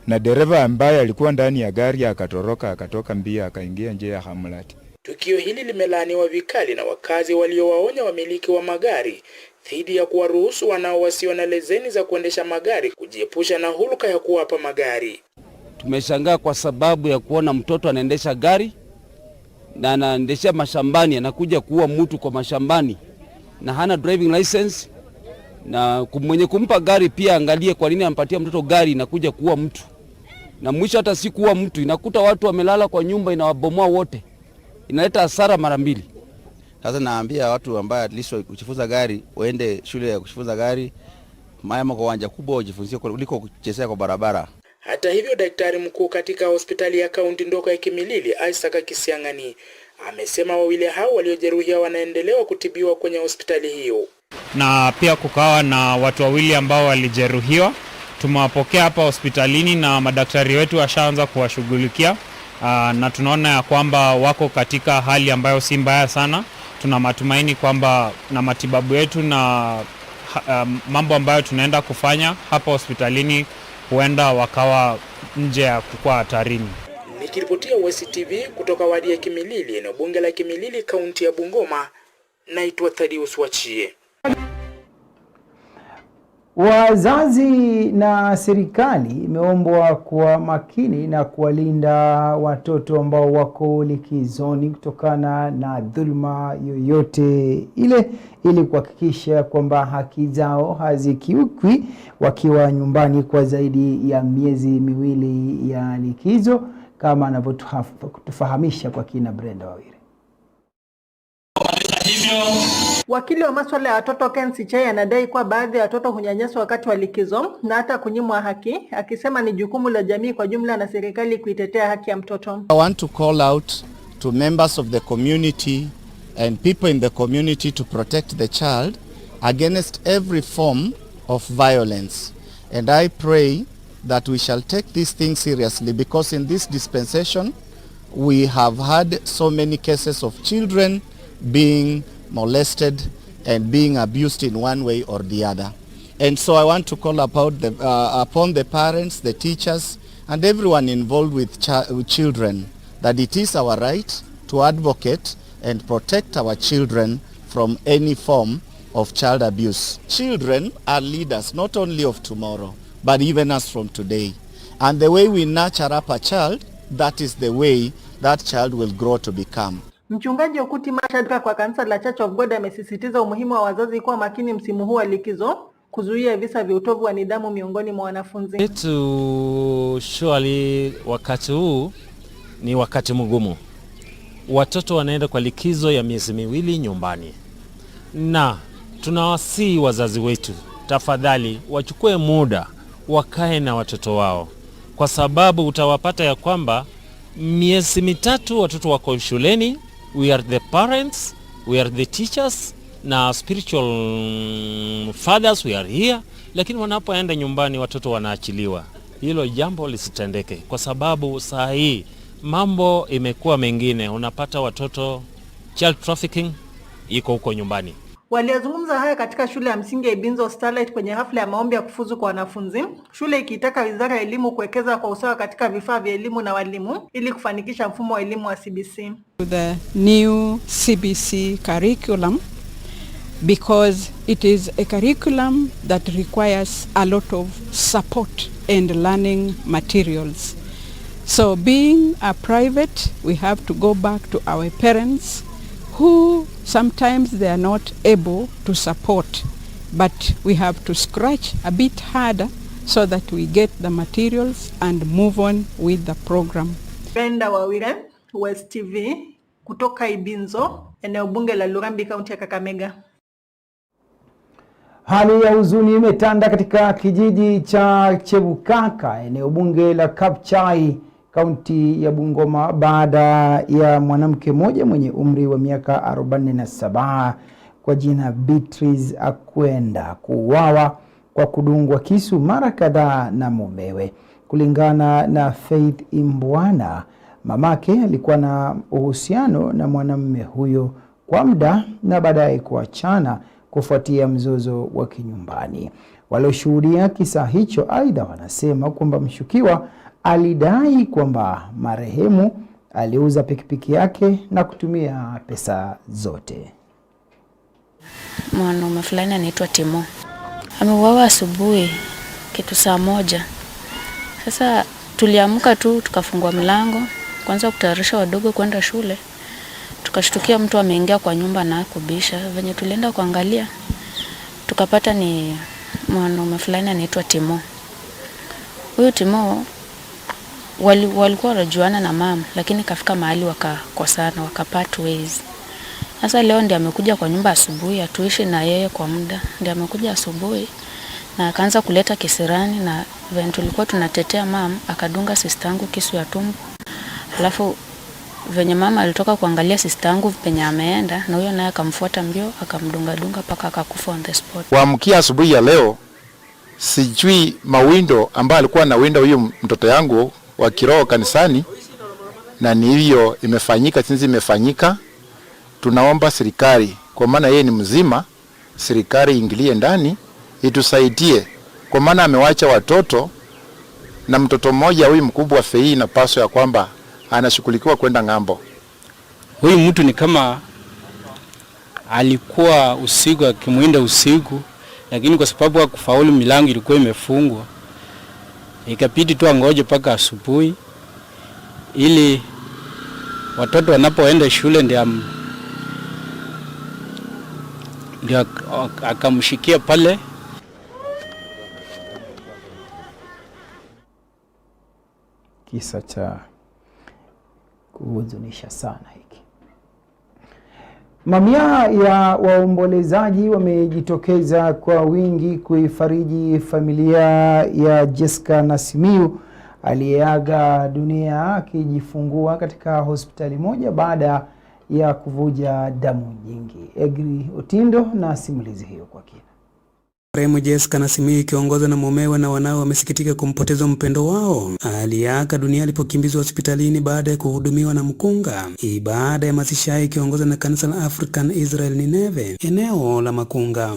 Na dereva ambaye alikuwa ndani ya gari akatoroka, akatoka mbia akaingia nje ya Hamlet. Tukio hili limelaaniwa vikali na wakazi waliowaonya wamiliki wa magari dhidi ya kuwaruhusu wanao wasio na leseni za kuendesha magari kujiepusha na hulka ya kuwapa magari. Tumeshangaa kwa sababu ya kuona mtoto anaendesha gari na anaendesha mashambani, anakuja kuua mtu kwa mashambani na hana driving license, na mwenye kumpa gari pia angalie kwa nini anampatia mtoto gari na kuja kuua mtu. Na mwisho hata si kuua mtu, inakuta watu wamelala kwa nyumba, inawabomoa wote. Inaleta hasara mara mbili. Sasa naambia watu ambao at least kujifunza gari waende shule ya kujifunza gari, mama kwa uwanja kubwa ujifunzie kuliko kuchezea kwa barabara. Hata hivyo, daktari mkuu katika hospitali ya kaunti ndogo ya Kimilili, Isaac Kisiang'ani, amesema wawili hao waliojeruhiwa wanaendelea kutibiwa kwenye hospitali hiyo. Na pia kukawa na watu wawili ambao walijeruhiwa. Tumewapokea hapa hospitalini na madaktari wetu washaanza kuwashughulikia, na tunaona ya kwamba wako katika hali ambayo si mbaya sana. Tuna matumaini kwamba na matibabu yetu na mambo ambayo tunaenda kufanya hapa hospitalini huenda wakawa nje ya kukua hatarini. Nikiripotia Westv kutoka wadi ya Kimilili, eneo bunge la Kimilili, kaunti ya Bungoma, naitwa Thadius Wachie. Wazazi na serikali imeombwa kuwa makini na kuwalinda watoto ambao wako likizoni kutokana na dhulma yoyote ile, ili kuhakikisha kwamba haki zao hazikiukwi wakiwa nyumbani kwa zaidi ya miezi miwili ya likizo, kama anavyotufahamisha kwa kina Brenda Wawire. Wakili wa masuala ya watoto Ken Sichai anadai kuwa baadhi ya watoto hunyanyaswa wakati wa likizo na hata kunyimwa haki, akisema ni jukumu la jamii kwa jumla na serikali kuitetea haki ya mtoto. I want to call out to members of the community and people in the community to protect the child against every form of violence. And I pray that we shall take this thing seriously, because in this dispensation we have had so many cases of children being molested and being abused in one way or the other. And so I want to call upon the parents, the teachers, and everyone involved with children that it is our right to advocate and protect our children from any form of child abuse. Children are leaders not only of tomorrow, but even us from today. And the way we nurture up a child, that is the way that child will grow to become. Mchungaji Okuti Mashadka kwa kanisa la Church of God amesisitiza umuhimu wa wazazi kuwa makini msimu huu wa likizo kuzuia visa vya utovu wa nidhamu miongoni mwa wanafunzi. Surely wakati huu ni wakati mgumu. Watoto wanaenda kwa likizo ya miezi miwili nyumbani. Na tunawasihi wazazi wetu, tafadhali wachukue muda wakae na watoto wao, kwa sababu utawapata ya kwamba miezi mitatu watoto wako shuleni. We are the parents, we are the teachers, na spiritual fathers, we are here. Lakini wanapoenda nyumbani watoto wanaachiliwa. Hilo jambo lisitendeke, kwa sababu saa hii mambo imekuwa mengine. Unapata watoto child trafficking iko huko nyumbani. Waliozungumza haya katika shule ya msingi ya Ibinzo Starlight kwenye hafla ya maombi ya kufuzu kwa wanafunzi, shule ikitaka Wizara ya Elimu kuwekeza kwa usawa katika vifaa vya elimu na walimu ili kufanikisha mfumo wa elimu wa CBC. The new CBC curriculum, because it is a curriculum that requires a lot of support and learning materials. So being a private, we have to go back to our parents who sometimes they are not able to support, but we have to scratch a bit harder so that we get the materials and move on with the program. Brenda Wawire, Westv kutoka Ibinzo, eneo bunge la Lurambi, kaunti ya Kakamega. Hali ya huzuni imetanda katika kijiji cha Chebukaka, eneo bunge la Kapchai, kaunti ya Bungoma, baada ya mwanamke mmoja mwenye umri wa miaka 47 kwa jina Beatrice Akwenda kuuawa kwa kudungwa kisu mara kadhaa na mumewe. Kulingana na Faith Imbwana, mamake alikuwa na uhusiano na mwanamume huyo kwa muda na baadaye kuachana kufuatia mzozo wa kinyumbani. Walioshuhudia kisa hicho aidha wanasema kwamba mshukiwa alidai kwamba marehemu aliuza pikipiki yake na kutumia pesa zote. Mwanaume fulani anaitwa Timo ameuawa asubuhi kitu saa 1. Sasa Tuliamka tu tukafungua mlango, kwanza kutayarisha wadogo kwenda shule. Tukashtukia mtu ameingia kwa nyumba na kubisha. Venye tulienda kuangalia, tukapata ni mwanaume fulani anaitwa Timo. Huyu Timo walikuwa wanajuana na mama, lakini kafika mahali wakakosana, wakapart ways. Sasa leo ndiye amekuja kwa nyumba asubuhi, atuishi na yeye kwa muda. Ndiye amekuja asubuhi na akaanza kuleta kisirani, na venye tulikuwa tunatetea mama, akadunga sister yangu kisu ya tumbo. Alafu venye mama alitoka kuangalia sister yangu penye ameenda, na huyo naye akamfuata mbio akamdunga paka akakufa on the spot. Kuamkia asubuhi ya leo, sijui mawindo ambayo alikuwa na winda huyo mtoto yangu wa kiroho kanisani, na ni hivyo imefanyika. Sinzi imefanyika, tunaomba serikali, kwa maana yeye ni mzima, serikali ingilie ndani itusaidie, kwa maana amewacha watoto, na mtoto mmoja huyu mkubwa Fei na paso ya kwamba anashughulikiwa kwenda ng'ambo. Huyu mtu ni kama alikuwa usiku akimuinda usiku, lakini kwa sababu hakufaulu, milango ilikuwa imefungwa, ikabidi tu angoje paka asubuhi ili watoto wanapoenda shule ndio akamshikia pale. Kisa cha kuhuzunisha sana hiki. Mamia ya waombolezaji wamejitokeza kwa wingi kuifariji familia ya Jessica Nasimiu aliyeaga dunia akijifungua katika hospitali moja baada ya kuvuja damu nyingi. Egri Otindo na simulizi hiyo kwa kina. Marehemu Jessica Nasimiu ikiongozwa na mumewe na wanao wamesikitika kumpoteza mpendo wao aliyeaga dunia alipokimbizwa hospitalini baada ya kuhudumiwa na mkunga. Ibada ya mazishi ikiongozwa na kanisa la African Israel Nineve eneo la Makunga.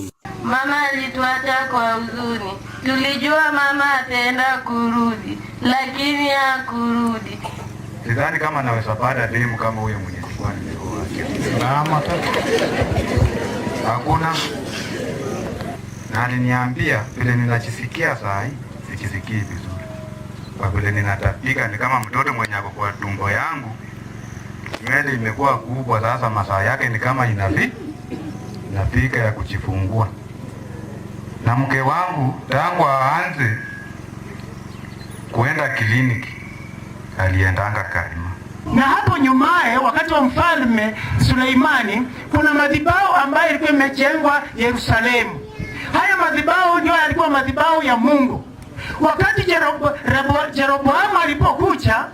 Mama alituacha kwa huzuni. Tulijua mama ataenda kurudi, lakini hakurudi. Sidhani kama naweza pata demu kama huyo mwenye kwa nimeoa. Na matatu. Hakuna. Na aliniambia vile ninajisikia saa hii, sikisikii vizuri. Kwa vile ninatapika ni kama mtoto mwenye ako kwa tumbo yangu. Nywele imekuwa kubwa sasa, masaa yake ni kama inafika ya kujifungua. Na mke wangu tangu aanze kuenda kliniki aliendanga Karima. Na hapo nyumaye wakati wa mfalme Suleimani kuna madhabahu ambayo ilikuwa imejengwa Yerusalemu. Haya madhabahu ndio yalikuwa madhabahu ya Mungu. Wakati Jeroboamu alipokuja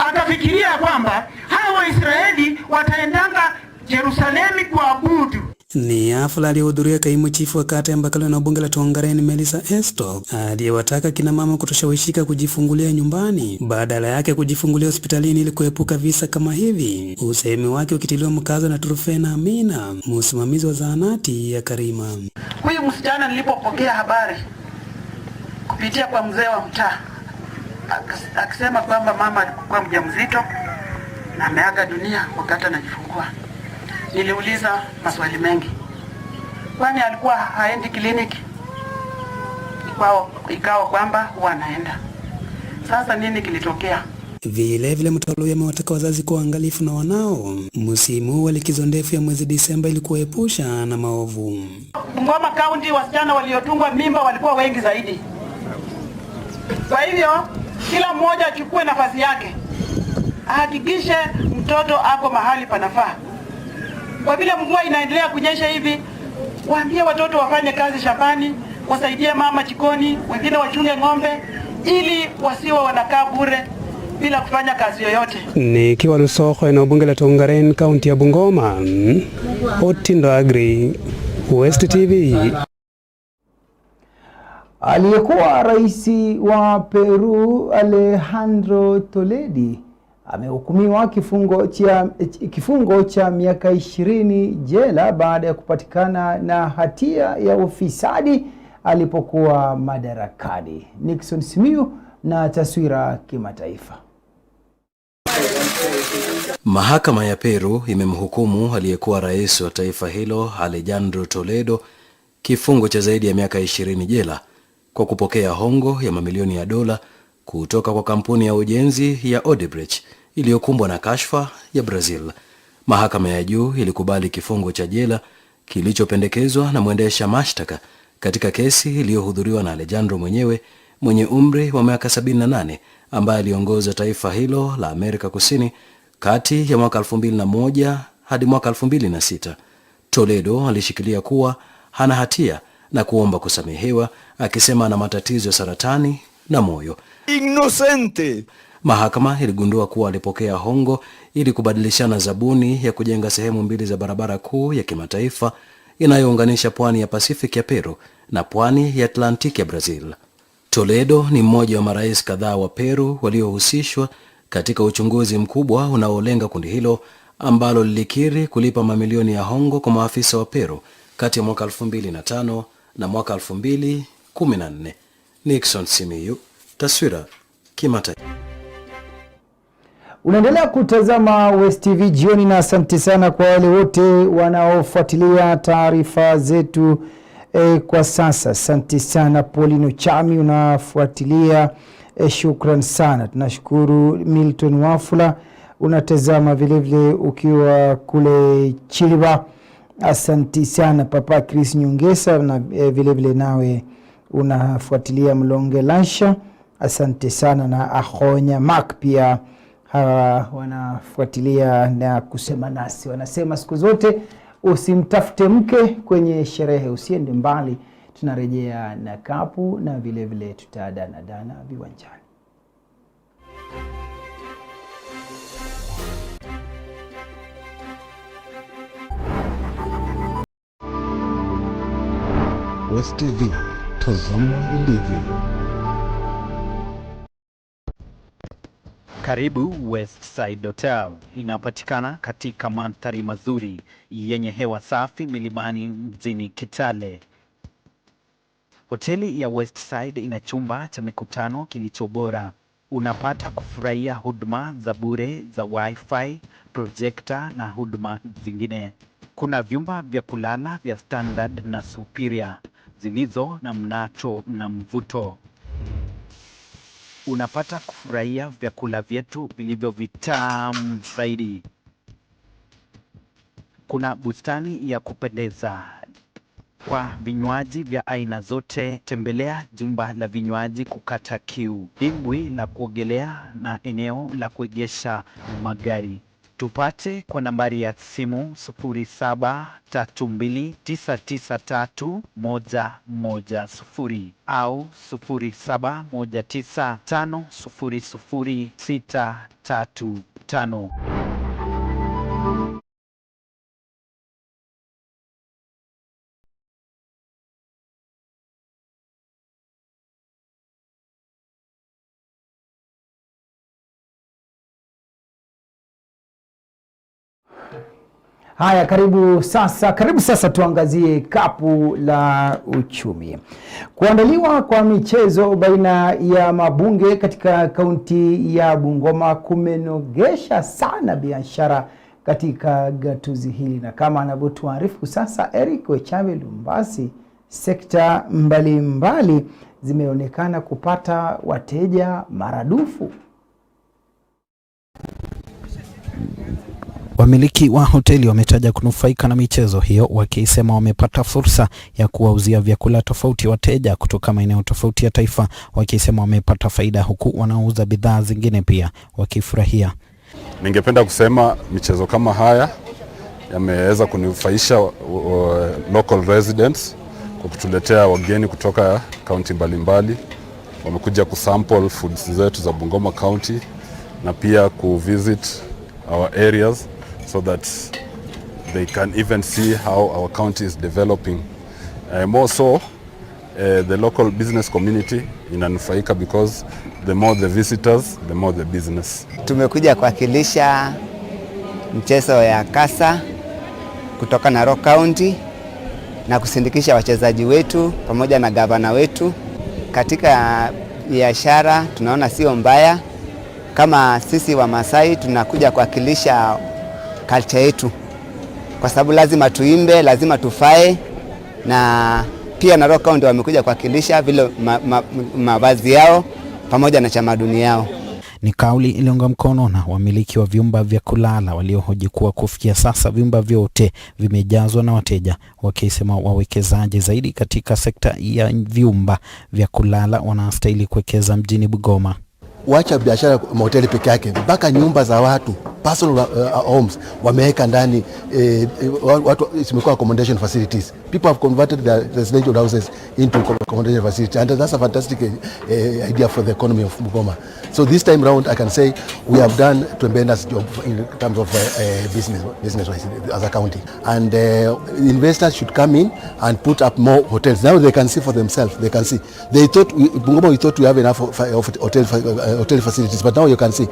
akafikiria kwamba hawa Waisraeli wataendanga Yerusalemu kuabudu. Ni hafla aliyohudhuria kaimu chifu wa kata ya Mbakalo na bunge la Tongareni Melissa Esto aliyewataka kina mama kutoshawishika kujifungulia nyumbani, badala yake kujifungulia hospitalini ili kuepuka visa kama hivi. Usemi wake ukitiliwa mkazo na Turufena Amina, msimamizi wa zahanati ya Karima. Huyu msichana nilipopokea habari kupitia kwa mzee wa mtaa akisema kwamba mama alikuwa mjamzito na ameaga dunia wakati anajifungua, niliuliza maswali mengi. Kwani alikuwa haendi kliniki? Ikawa kwamba huwa anaenda. Sasa nini kilitokea? Vile mtawala amewataka wazazi kuwa angalifu na wanao msimu wa likizo ndefu ya mwezi Disemba ili kuepusha na maovu. Bungoma County wasichana waliotungwa mimba walikuwa wengi zaidi. Kwa hivyo kila mmoja achukue nafasi yake, ahakikishe mtoto ako mahali panafaa. Kwa vile mvua inaendelea kunyesha hivi, waambie watoto wafanye kazi shambani, wasaidie mama jikoni, wengine wachunge ng'ombe, ili wasiwe wanakaa bure bila kufanya kazi yoyote. Nikiwa Lusoko eneo bunge la Tongareni kaunti ya Bungoma, Otindo Agri, West TV. Aliyekuwa rais wa Peru Alejandro Toledo amehukumiwa kifungo cha miaka 20 jela baada ya kupatikana na hatia ya ufisadi alipokuwa madarakani. Nixon Simiu na taswira kimataifa. Mahakama ya Peru imemhukumu aliyekuwa rais wa taifa hilo Alejandro Toledo kifungo cha zaidi ya miaka 20 jela kwa kupokea hongo ya mamilioni ya dola kutoka kwa kampuni ya ujenzi ya Odebrecht iliyokumbwa na kashfa ya Brazil. Mahakama ya juu ilikubali kifungo cha jela kilichopendekezwa na mwendesha mashtaka katika kesi iliyohudhuriwa na Alejandro mwenyewe mwenye umri wa miaka 78 ambaye aliongoza taifa hilo la Amerika Kusini kati ya mwaka 2001 hadi mwaka 2006. Toledo alishikilia kuwa hana hatia na kuomba kusamehewa, akisema ana matatizo ya saratani na moyo. Innocente. Mahakama iligundua kuwa alipokea hongo ili kubadilishana zabuni ya kujenga sehemu mbili za barabara kuu ya kimataifa inayounganisha pwani ya Pacific ya Peru na pwani ya Atlantic ya Brazil. Toledo ni mmoja wa marais kadhaa wa Peru waliohusishwa katika uchunguzi mkubwa unaolenga kundi hilo ambalo lilikiri kulipa mamilioni ya hongo kwa maafisa wa Peru kati ya mwaka 2005 na mwaka 2014. Nixon Simiyu, Taswira Kimataifa. Unaendelea kutazama Westv Jioni, na asante sana kwa wale wote wanaofuatilia taarifa zetu kwa sasa. Asante sana Paulino Chami unafuatilia, shukran sana. Tunashukuru Milton Wafula unatazama vile vile ukiwa kule Chiliba. Asante sana Papa Chris Nyongesa, na vile vile nawe unafuatilia Mlonge Lansha. Asante sana, na Ahonya Mark pia hawa wanafuatilia na kusema nasi. Wanasema siku zote usimtafute mke kwenye sherehe, usiende mbali. Tunarejea na kapu na vile vile tutadana viwanjani. Westv, tazama ilivyo. Karibu Westside Hotel, inapatikana katika mandhari mazuri yenye hewa safi milimani mjini Kitale. Hoteli ya Westside ina chumba cha mikutano kilicho bora. Unapata kufurahia huduma za bure za wifi, projector na huduma zingine. Kuna vyumba vya kulala vya standard na superior zilizo na mnato na mvuto. Unapata kufurahia vyakula vyetu vilivyo vitamu zaidi. Kuna bustani ya kupendeza. Kwa vinywaji vya aina zote, tembelea jumba la vinywaji kukata kiu. Dimbwi la kuogelea na eneo la kuegesha magari. Tupate kwa nambari ya simu 0732993110 au 0719500635. Haya, karibu sasa tuangazie kapu la uchumi. Kuandaliwa kwa michezo baina ya mabunge katika kaunti ya Bungoma kumenogesha sana biashara katika gatuzi hili, na kama anavyotuarifu sasa Eric Wechabe Lumbasi, sekta mbalimbali zimeonekana kupata wateja maradufu. Wamiliki wa hoteli wametaja kunufaika na michezo hiyo, wakisema wamepata fursa ya kuwauzia vyakula tofauti wateja kutoka maeneo tofauti ya taifa, wakisema wamepata faida, huku wanaouza bidhaa zingine pia wakifurahia. Ningependa kusema michezo kama haya yameweza kunufaisha local residents kwa kutuletea wageni kutoka kaunti mbalimbali. Wamekuja kusample foods zetu za Bungoma County na pia kuvisit our areas so that they can even see how our county is developing. More so, the local business community inanufaika because the more the visitors, the more the business. Tumekuja kuwakilisha mchezo ya kasa kutoka Narok County na kusindikisha wachezaji wetu pamoja na gavana wetu. Katika biashara tunaona sio mbaya. Kama sisi wa Masai tunakuja kuwakilisha culture yetu, kwa sababu lazima tuimbe, lazima tufae, na pia Narok County wamekuja kuwakilisha vile mavazi yao pamoja na tamaduni yao. Ni kauli iliunga mkono na wamiliki wa vyumba vya kulala waliohoji kuwa kufikia sasa vyumba vyote vimejazwa na wateja, wakisema wawekezaji zaidi katika sekta ya vyumba vya kulala wanastahili kuwekeza mjini Bungoma. Wacha biashara mahoteli peke yake, mpaka nyumba za watu, personal homes wameweka ndani, watu imekuwa accommodation facilities. People have converted their residential houses into accommodation facilities, and that's a fantastic idea for the economy of Bungoma. So this time round I can say we have done tremendous job in terms of business wise as a county, and investors should come in and put up more hotels. Now they can see for themselves. They can see. They thought Bungoma, we thought we have enough hotel facilities, but now you can see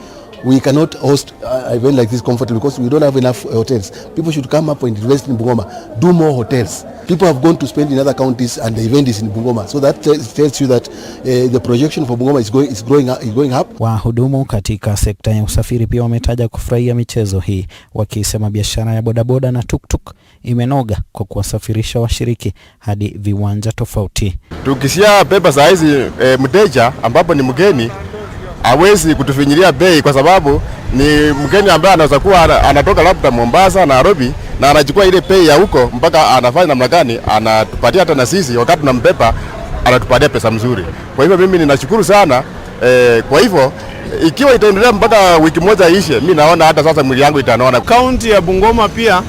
we cannot host an event like this comfortably because we don't have enough hotels. People should come up and invest in Bungoma, do more hotels. People have gone to spend in other counties and the event is in Bungoma. So that tells you that the projection for Bungoma is going up. Wahudumu katika sekta ya usafiri pia wametaja kufurahia michezo hii, wakisema biashara ya bodaboda na tuktuk imenoga kwa kuwasafirisha washiriki hadi viwanja tofauti. Tukisia pepa saa hizi mteja ambapo ni mgeni hawezi kutufinyilia bei kwa sababu ni mgeni ambaye anaweza kuwa anatoka labda Mombasa, Nairobi, na anachukua ile pay ya huko mpaka anafanya namna gani, anatupatia hata na sisi wakati tunambeba anatupatia pesa mzuri. Kwa hivyo mimi ninashukuru sana. Kwa hivyo ikiwa itaendelea mpaka wiki moja ishe, mimi naona hata sasa mwili yangu itanaona. Kaunti ya Bungoma pia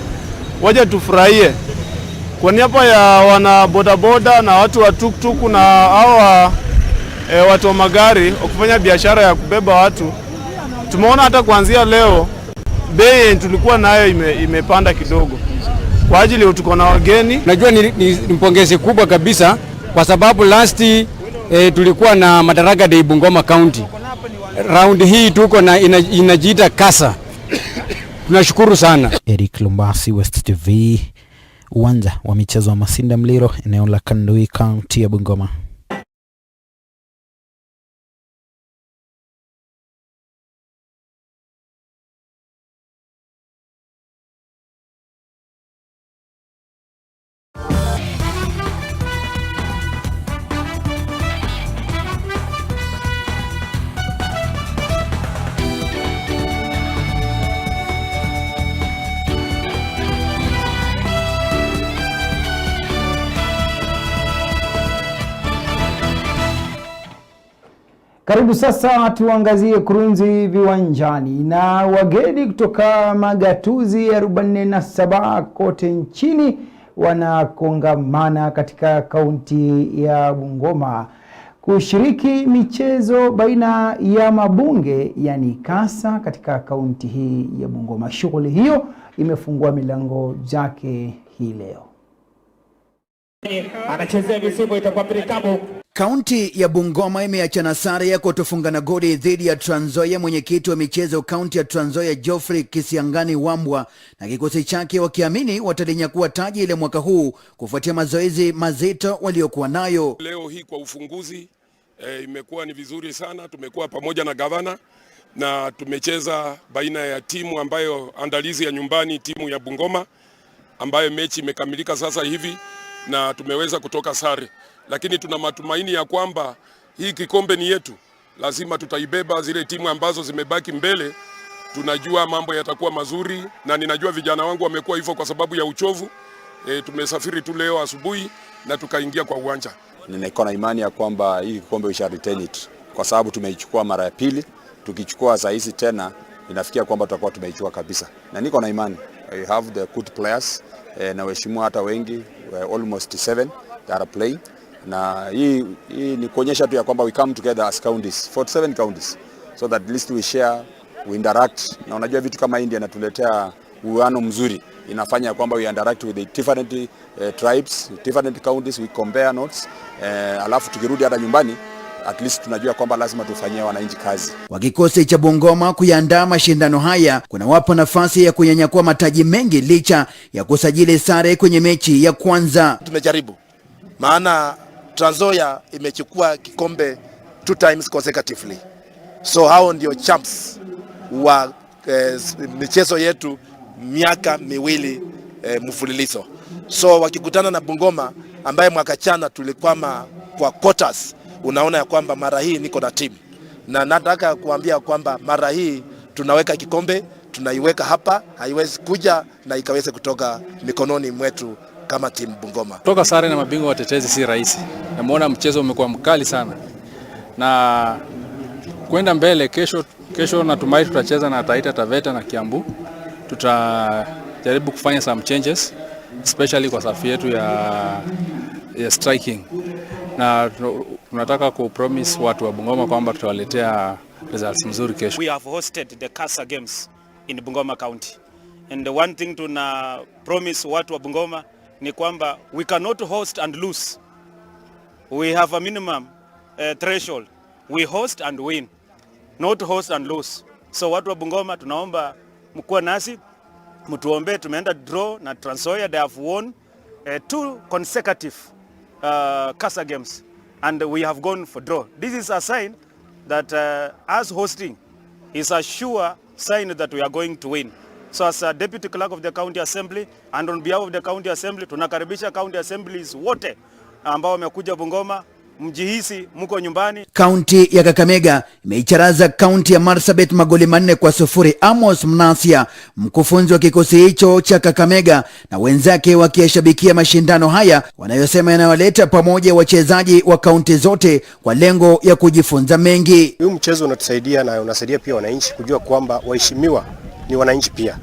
waje tufurahie kwa niaba ya wana bodaboda na watu wa tuktuk na hawa watu wa magari wakifanya biashara ya kubeba watu. Tumeona hata kuanzia leo bei tulikuwa nayo imepanda kidogo kwa ajili tuko na wageni. Najua ni mpongezi kubwa kabisa kwa sababu tulikuwa na Madaraka Day Bungoma County. Round hii tuko na inajiita Kasa. Tunashukuru sana. Eric Lumbasi, Westv, uwanja wa michezo wa Masinde Mliro, eneo la Kandui, kaunti ya Bungoma. Karibu sasa tuangazie kurunzi viwanjani, na wageni kutoka magatuzi 47 kote nchini wanakongamana katika kaunti ya Bungoma kushiriki michezo baina ya mabunge yani Kasa katika kaunti hii ya Bungoma. Shughuli hiyo imefungua milango yake hii leo. Anachezea visibo itakuwa Pirikabu. Kaunti ya Bungoma imeachana sare ya kutofungana goli dhidi ya Trans Nzoia. Mwenyekiti wa michezo kaunti ya Trans Nzoia Geoffrey Kisiangani Wambwa na kikosi chake wakiamini watalinyakua taji ile mwaka huu kufuatia mazoezi mazito waliokuwa nayo. Leo hii kwa ufunguzi imekuwa ni vizuri sana. Tumekuwa pamoja na gavana na tumecheza baina ya timu ambayo andalizi ya nyumbani, timu ya Bungoma ambayo mechi imekamilika sasa hivi na tumeweza kutoka sare. Lakini tuna matumaini ya kwamba hii kikombe ni yetu. Lazima tutaibeba zile timu ambazo zimebaki mbele. Tunajua mambo yatakuwa mazuri na ninajua vijana wangu wamekuwa hivyo kwa sababu ya uchovu. Tumesafiri tu leo asubuhi na tukaingia kwa uwanja. Ninaikuwa na imani ya kwamba hii kikombe we shall retain it kwa sababu tumeichukua mara ya pili. Tukichukua saa hizi tena inafikia kwamba tutakuwa tumeichukua kabisa. Na niko na imani. I have the good players na waheshimiwa hata wengi, almost 7 that are playing. Na hii ni kuonyesha tu ya kwamba we come together as counties, 47 counties, so that at least we share, we interact. Na unajua vitu kama India inatuletea uwiano mzuri, inafanya kwamba we interact with the different tribes, different counties, we compare notes, alafu tukirudi hata nyumbani at least tunajua kwamba lazima tufanyie wananchi kazi. Kwa kikosi cha Bungoma kuiandaa mashindano haya kuna wapo nafasi ya kunyanyakua mataji mengi licha ya kusajili sare kwenye mechi ya kwanza. Tumejaribu maana Trans Nzoia imechukua kikombe 2 times consecutively. So hao ndio champs wa michezo yetu miaka miwili mfululizo. So wakikutana na Bungoma ambaye mwaka jana tulikwama kwa quarters, unaona ya kwamba mara hii niko na timu. na nataka kuambia kwamba mara hii tunaweka kikombe, tunaiweka hapa, haiwezi kuja na ikaweze kutoka mikononi mwetu kama timu Bungoma. Toka sare na mabingwa watetezi si rahisi. Namuona mchezo umekuwa mkali sana. Na kwenda mbele kesho natumai tutacheza na Taita Taveta na Kiambu. Tutajaribu kufanya some changes especially kwa safu yetu ya striking. Na tunataka kupromise watu wa Bungoma kwamba tutawaletea results mzuri kesho. We have hosted the Kasa Games in Bungoma County. And the one thing tuna promise watu wa Bungoma ni kwamba we cannot host and lose. We have a minimum threshold. We host and win, not host and lose. So watu wa Bungoma tunaomba mkuwa nasi, mtuombe. Tumeenda draw na Trans Nzoia. They have won 2 consecutive Kasa Games and we have gone for draw. This is a sign that us hosting is a sure sign that we are going to win. So as a Deputy Clerk of the County Assembly and on behalf of the County Assembly, tunakaribisha County Assemblies wote ambao wamekuja Bungoma, mjihisi mko nyumbani. Kaunti ya Kakamega imeicharaza kaunti ya Marsabit magoli 4-0. Amos Mnasia, mkufunzi wa kikosi hicho cha Kakamega, na wenzake wakiyashabikia mashindano haya wanayosema yanawaleta pamoja wachezaji wa kaunti zote kwa lengo ya kujifunza mengi. Huu mchezo unatusaidia na unasaidia pia wananchi kujua kwamba waheshimiwa ni wananchi pia,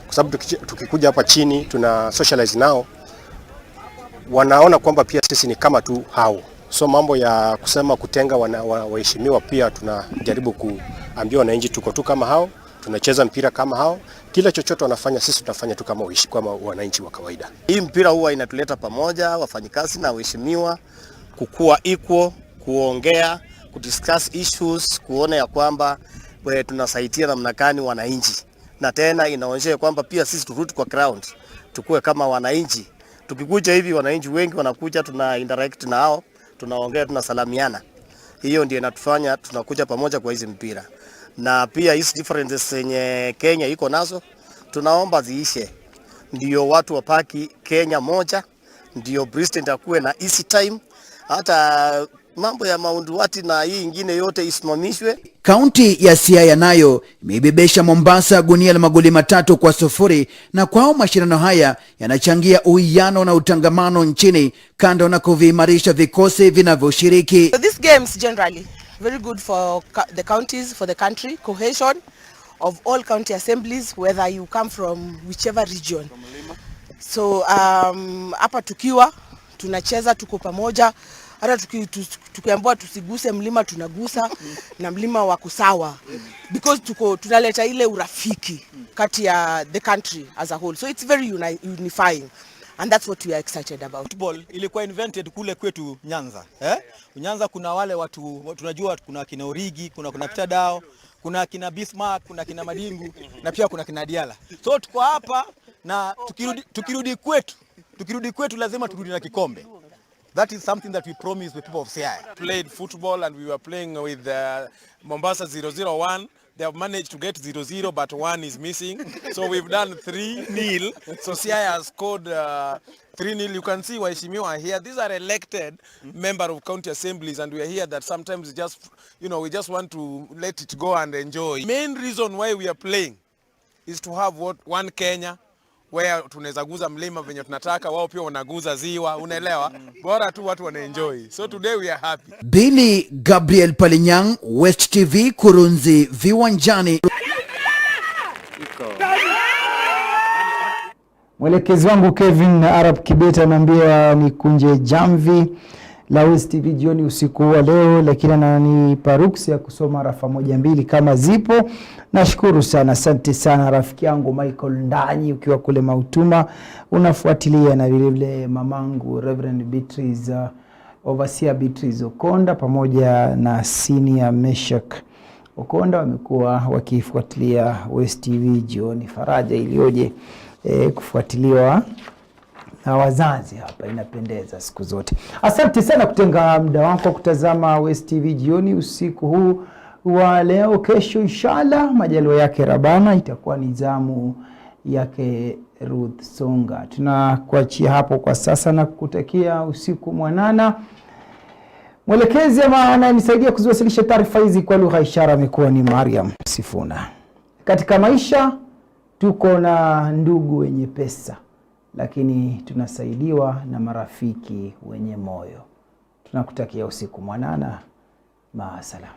kwa sababu tukikuja hapa chini tuna socialize nao, wanaona kwamba pia sisi ni kama tu hao. So mambo ya kusema kutenga waheshimiwa pia tunajaribu kuambia wananchi tuko tu kama hao, tunacheza mpira kama hao, kila chochote wanafanya sisi tunafanya tu kama wananchi wa kawaida. Hii mpira huwa inatuleta pamoja wafanyikazi na waheshimiwa, kukua equal, kuongea, kudiscuss issues, kuona ya kwamba tunasaidia namna gani wananchi. Na tena inaonyesha kwamba pia sisi turudi kwa ground, tukue kama wananchi. Tukikuja hivi wananchi wengi wanakuja, tuna interact na hao, tunaongea, tunasalamiana. Hiyo ndio inatufanya tunakuja pamoja kwa hizi mpira. Na pia hizi differences zenye Kenya iko nazo tunaomba ziishe. Ndio watu wapaki Kenya moja, ndio president akuwe na easy time, hata mambo ya maunduati na hii ingine yote isimamishwe. Kaunti ya Siaya nayo imeibebesha Mombasa gunia la magoli 3-0, na kwao mashindano haya yanachangia uwiano na utangamano nchini, kando na kuviimarisha vikosi vinavyoshiriki. So these games generally very good for the counties, for the country, cohesion of all county assemblies, whether you come from whichever region. So hapa tukiwa tunacheza, tuko pamoja. Hata tukiambiwa tusiguse mlima tunagusa na mlima wa kusawa, because tunaleta ile urafiki kati ya the country as a whole. So it's very unifying and that's what we are excited about. Football ilikuwa invented kule kwetu Nyanza. Nyanza kuna wale watu tunajua, kuna kina Origi, kuna Peter Dao, kuna kina Bismarck, kuna kina Madingu na pia kuna kina Diala. So tuko hapa na tukirudi kwetu lazima turudi na kikombe. That is something that we promised the people of Siaya. Played football and we were playing with Mombasa 001. They have managed to get 0-0, but 1 is missing. So we've done 3-0. So Siaya has scored 3-0. You can see waheshimiwa are here. These are elected member of county assemblies, and we are here that sometimes just, we just want to let it go and enjoy. Main reason why we are playing is to have one Kenya, where tunaweza guza mlima venye tunataka, wao pia wanaguza ziwa, unaelewa? Bora tu watu wanaenjoy. So today we are happy. Billy Gabriel Palinyang, West TV, Kurunzi viwanjani. Mwelekezi wangu Kevin Arab Kibeta ananiambia nikunje jamvi la Westv Jioni usiku wa leo, lakini ananipa ruksa ya kusoma rafa 1-2 kama zipo. Nashukuru sana, asante sana rafiki yangu Michael Ndanyi ukiwa kule Mautuma, unafuatilia, na vile vile mamangu Reverend Beatrice Overseer Beatrice Okonda pamoja na Senior Meshak Okonda wamekuwa wakifuatilia Westv Jioni. Faraja ilioje kufuatiliwa na wazazi hapa, inapendeza siku zote. Asante sana kutenga muda wako kutazama Westv Jioni usiku huu wa leo. Kesho inshallah majaliwa yake Rabana itakuwa ni zamu yake Ruth Songa. Tunakuachia hapo kwa sasa na kukutakia usiku mwanana. Mwelekezi ama anayenisaidia kuziwasilisha taarifa hizi kwa lugha ishara amekuwa ni Mariam Sifuna. Katika maisha tuko na ndugu wenye pesa, lakini tunasaidiwa na marafiki wenye moyo. Tunakutakia usiku mwanana. Maasalam.